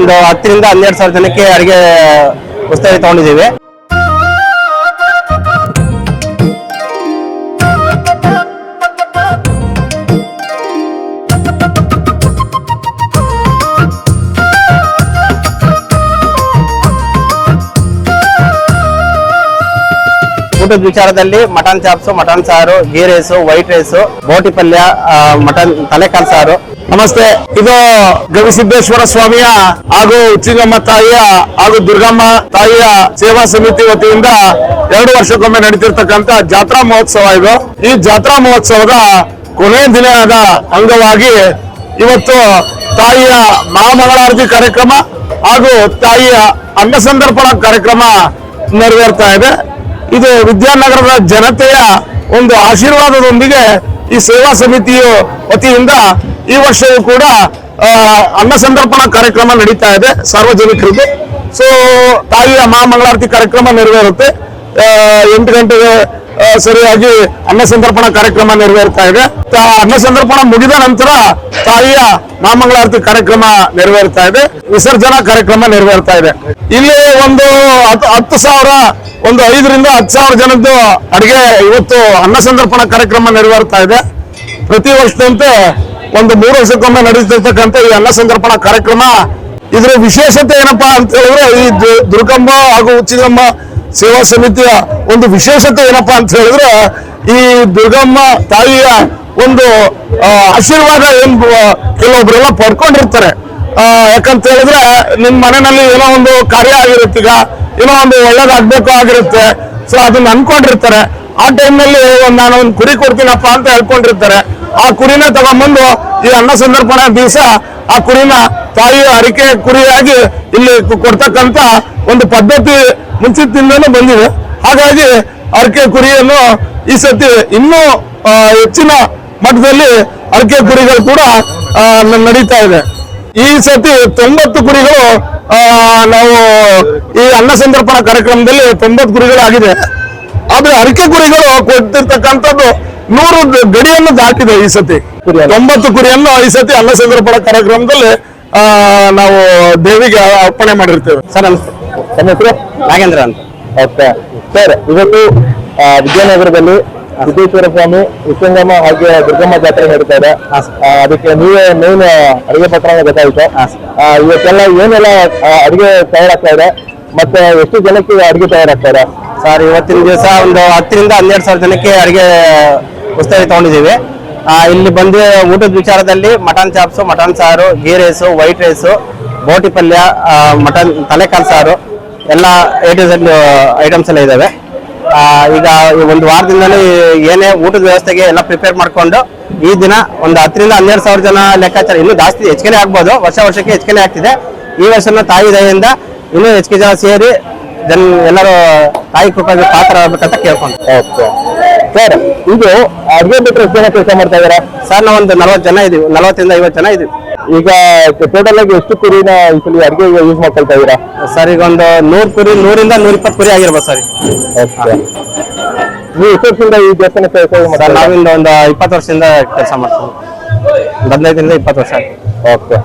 ಒಂದು 10ರಿಂದ 12,000 ಜನಕ್ಕೆ ಅಡಿಗೆ ಉಸ್ತುವಾರಿ ತಗೊಂಡಿದ್ದೀವಿ. ಊಟದ ವಿಚಾರದಲ್ಲಿ ಮಟನ್ ಚಾಪ್ಸು, ಮಟನ್ ಸಾರು, ಗೀ ರೈಸು, ವೈಟ್ ರೈಸು, ಬೋಟಿ ಪಲ್ಯ, ಮಟನ್ ತಲೆಕಾಲ್ ಸಾರು. ನಮಸ್ತೆ. ಇದು ಗವಿಸಿದ್ದೇಶ್ವರ ಸ್ವಾಮಿಯ ಹಾಗೂ ಉಚ್ಚಿಂಗಮ್ಮ ತಾಯಿಯ ಹಾಗೂ ದುರ್ಗಮ್ಮ ತಾಯಿಯ ಸೇವಾ ಸಮಿತಿ ವತಿಯಿಂದ 2 ವರ್ಷಕ್ಕೊಮ್ಮೆ ನಡೀತಿರ್ತಕ್ಕಂಥ ಜಾತ್ರಾ ಮಹೋತ್ಸವ ಇದು. ಈ ಜಾತ್ರಾ ಮಹೋತ್ಸವದ ಕೊನೆಯ ದಿನದ ಅಂಗವಾಗಿ ಇವತ್ತು ತಾಯಿಯ ಮಹಾಮಂಗಳಾರತಿ ಕಾರ್ಯಕ್ರಮ ಹಾಗೂ ತಾಯಿಯ ಅನ್ನಸಂತರ್ಪಣಾ ಕಾರ್ಯಕ್ರಮ ನೆರವೇರ್ತಾ ಇದೆ. ಇದು ವಿದ್ಯಾನಗರದ ಜನತೆಯ ಒಂದು ಆಶೀರ್ವಾದದೊಂದಿಗೆ ಈ ಸೇವಾ ಸಮಿತಿಯ ವತಿಯಿಂದ ಈ ವರ್ಷವೂ ಕೂಡ ಅನ್ನಸಂತರ್ಪಣಾ ಕಾರ್ಯಕ್ರಮ ನಡೀತಾ ಇದೆ ಸಾರ್ವಜನಿಕರಿಗೆ. ಸೊ ತಾಯಿಯ ಮಹಾಮಂಗಳಾರತಿ ಕಾರ್ಯಕ್ರಮ ನೆರವೇರುತ್ತೆ. 8 ಗಂಟೆಗೆ ಸರಿಯಾಗಿ ಅನ್ನಸಂತರ್ಪಣಾ ಕಾರ್ಯಕ್ರಮ ನೆರವೇರ್ತಾ ಇದೆ. ಅನ್ನಸಂತರ್ಪಣಾ ಮುಗಿದ ನಂತರ ತಾಯಿಯ ಮಹಾಮಂಗಳಾರತಿ ಕಾರ್ಯಕ್ರಮ ನೆರವೇರ್ತಾ ಇದೆ. ವಿಸರ್ಜನಾ ಕಾರ್ಯಕ್ರಮ ನೆರವೇರ್ತಾ ಇದೆ. ಇಲ್ಲಿ ಒಂದು 5ರಿಂದ 10,000 ಜನದ್ದು ಅಡಿಗೆ ಇವತ್ತು ಅನ್ನಸಂತರ್ಪಣಾ ಕಾರ್ಯಕ್ರಮ ನೆರವೇರ್ತಾ ಇದೆ. ಪ್ರತಿ ವರ್ಷದಂತೆ ಒಂದು 3 ವರ್ಷಕ್ಕೊಮ್ಮೆ ನಡೆಯುತ್ತಿರ್ತಕ್ಕಂಥ ಈ ಅನ್ನಸಂತರ್ಪಣಾ ಕಾರ್ಯಕ್ರಮ, ಇದರ ವಿಶೇಷತೆ ಏನಪ್ಪಾ ಅಂತ ಹೇಳಿದ್ರೆ, ಈ ದುರ್ಗಮ್ಮ ಹಾಗೂ ಉಚ್ಚಿಂಗಮ್ಮ ಸೇವಾ ಸಮಿತಿಯ ಒಂದು ವಿಶೇಷತೆ ಏನಪ್ಪಾ ಅಂತ ಹೇಳಿದ್ರೆ, ಈ ದುರ್ಗಮ್ಮ ತಾಯಿಯ ಒಂದು ಆಶೀರ್ವಾದ ಕೆಲವೊಬ್ರೆಲ್ಲ ಪಡ್ಕೊಂಡಿರ್ತಾರೆ. ಯಾಕಂತ ಹೇಳಿದ್ರೆ, ನಿಮ್ ಮನೆಯಲ್ಲಿ ಏನೋ ಒಂದು ಕಾರ್ಯ ಆಗಿರುತ್ತೆ, ಈಗ ಏನೋ ಒಂದು ಒಳ್ಳೇದಾಗ್ಬೇಕು ಆಗಿರುತ್ತೆ. ಸೊ ಅದನ್ನ ಅನ್ಕೊಂಡಿರ್ತಾರೆ. ಆ ಟೈಮ್ನಲ್ಲಿ ನಾನು ಒಂದು ಕುರಿ ಕೊಡ್ತೀನಪ್ಪ ಅಂತ ಹೇಳ್ಕೊಂಡಿರ್ತಾರೆ. ಆ ಕುರಿನ ತಗೊಂಡ್ಬಂದು ಈ ಅನ್ನಸಂತರ್ಪಣಾ ದಿವಸ ಆ ಕುರಿನ ತಾಯಿಯ ಹರಿಕೆ ಕುರಿಯಾಗಿ ಇಲ್ಲಿ ಕೊಡ್ತಕ್ಕಂತ ಒಂದು ಪದ್ಧತಿ ಮುಂಚಿತದಿಂದನೂ ಬಂದಿದೆ. ಹಾಗಾಗಿ ಹರಕೆ ಕುರಿಯನ್ನು ಈ ಸತಿ ಇನ್ನೂ ಹೆಚ್ಚಿನ ಮಟ್ಟದಲ್ಲಿ ಹರಕೆ ಕುರಿಗಳು ಕೂಡ ನಡೀತಾ ಇದೆ. ಈ ಸತಿ 90 ಕುರಿಗಳು ನಾವು ಈ ಅನ್ನಸಂತರ್ಪಣಾ ಕಾರ್ಯಕ್ರಮದಲ್ಲಿ 90 ಕುರಿಗಳಾಗಿದೆ. ಆದ್ರೆ ಹರಕೆ ಕುರಿಗಳು ಕೊಡ್ತಿರ್ತಕ್ಕಂಥದ್ದು 100 ಗಡಿಯನ್ನು ದಾಟಿದೆ. ಈ ಸತಿ 90 ಕುರಿಯನ್ನು ಈ ಸತಿ ಅನ್ನಸಂತರ್ಪಣಾ ಕಾರ್ಯಕ್ರಮದಲ್ಲಿ ನಾವು ದೇವಿಗೆ ಅರ್ಪಣೆ ಮಾಡಿರ್ತೇವೆ. ಸರ್ ನಮಸ್ತೆ. ನನ್ನ ಹೆಸರು ನಾಗೇಂದ್ರ ಅಂತ. ಓಕೆ ಸರ್, ಇವತ್ತು ವಿದ್ಯಾನಗರದಲ್ಲಿ ಸಿದ್ದೇಶ್ವರ ಸ್ವಾಮಿ, ಉಚ್ಚಿಂಗಮ್ಮ ಹಾಗೆ ದುರ್ಗಮ್ಮ ಜಾತ್ರೆ ನಡೀತಾ ಇದೆ. ಅದಕ್ಕೆ ನೀವೇ ಮೇನ್ ಅಡಿಗೆ ಪತ್ರ ಗೊತ್ತಾಯ್ತು. ಇವತ್ತೆಲ್ಲ ಏನೆಲ್ಲ ಅಡಿಗೆ ತಯಾರಾಗ್ತಾ ಇದೆ ಮತ್ತೆ ಎಷ್ಟು ಜನಕ್ಕೆ ಅಡಿಗೆ ತಯಾರಾಗ್ತಾ ಇದೆ? ಸರ್ ಇವತ್ತಿನ ದಿವಸ ಒಂದು 10ರಿಂದ 12,000 ಜನಕ್ಕೆ ಅಡಿಗೆ ಉಸ್ತುವಾರಿ ತಗೊಂಡಿದ್ದೀವಿ. ಇಲ್ಲಿ ಬಂದು ಊಟದ ವಿಚಾರದಲ್ಲಿ ಮಟನ್ ಚಾಪ್ಸು, ಮಟನ್ ಸಾರು, ಗೀ ರೈಸು, ವೈಟ್ ರೈಸು, ಬೋಟಿ ಪಲ್ಯ, ಮಟನ್ ತಲೆಕಾಲ್ ಸಾರು ಎಲ್ಲ A to Z ಐಟಮ್ಸ್ ಎಲ್ಲ ಇದಾವೆ. ಈಗ ಒಂದು ವಾರದಿಂದಲೇ ಏನೇ ಊಟದ ವ್ಯವಸ್ಥೆಗೆ ಎಲ್ಲ ಪ್ರಿಪೇರ್ ಮಾಡ್ಕೊಂಡು ಈ ದಿನ ಒಂದು 10ರಿಂದ 12,000 ಜನ ಲೆಕ್ಕಾಚಾರ, ಇನ್ನೂ ಜಾಸ್ತಿ ಹೆಚ್ಚಿಗೆ ಆಗ್ಬೋದು, ವರ್ಷಕ್ಕೆ ಹೆಚ್ಚಿಗೆ ಆಗ್ತಿದೆ. ಈ ವರ್ಷನ ತಾಯಿ ದಯೆಯಿಂದ ಇನ್ನೂ ಹೆಚ್ಚಿಗೆ ಜನ ಸೇರಿ ಎಲ್ಲರೂ ತಾಯಿ ಕೃಪೆಗೆ ಪಾತ್ರ ಆಗ್ಬೇಕಂತ ಕೇಳ್ಕೊಂಡು. ಓಕೆ ಸರ್, ಇದು ಅಡುಗೆ ಬಿಟ್ಟರೆ ಎಷ್ಟು ಜನ ಕೆಲಸ ಮಾಡ್ತಾ ಇದಾರೆ? ಸರ್ ನಾವು ಒಂದು 40 ಜನ ಇದೀವಿ, 40ರಿಂದ 50 ಜನ ಇದೀವಿ. ಈಗ ಟೋಟಲ್ ಆಗಿ ಎಷ್ಟು ಕುರಿನ ಈ ಸಲ ಅಡುಗೆ ಯೂಸ್ ಮಾಡ್ಕೊಳ್ತಾ ಇದ್ದೀರಾ? ಸರ್ ಈಗ ಒಂದು 100 ಕುರಿ, 100ರಿಂದ 120 ಕುರಿ ಆಗಿರ್ಬೋದು ಸರ್. ಓಕೆ, ನೀವು ಎಷ್ಟು ವರ್ಷದಿಂದ ಈ ದೇವಸ್ಥಾನ ಕೆಲಸ ಮಾಡ್ತಾರೆ? ನಾವಿಂದ ಒಂದು 20 ವರ್ಷದಿಂದ ಕೆಲಸ ಮಾಡ್ತೀವಿ. 15ರಿಂದ 20 ವರ್ಷ. ಓಕೆ.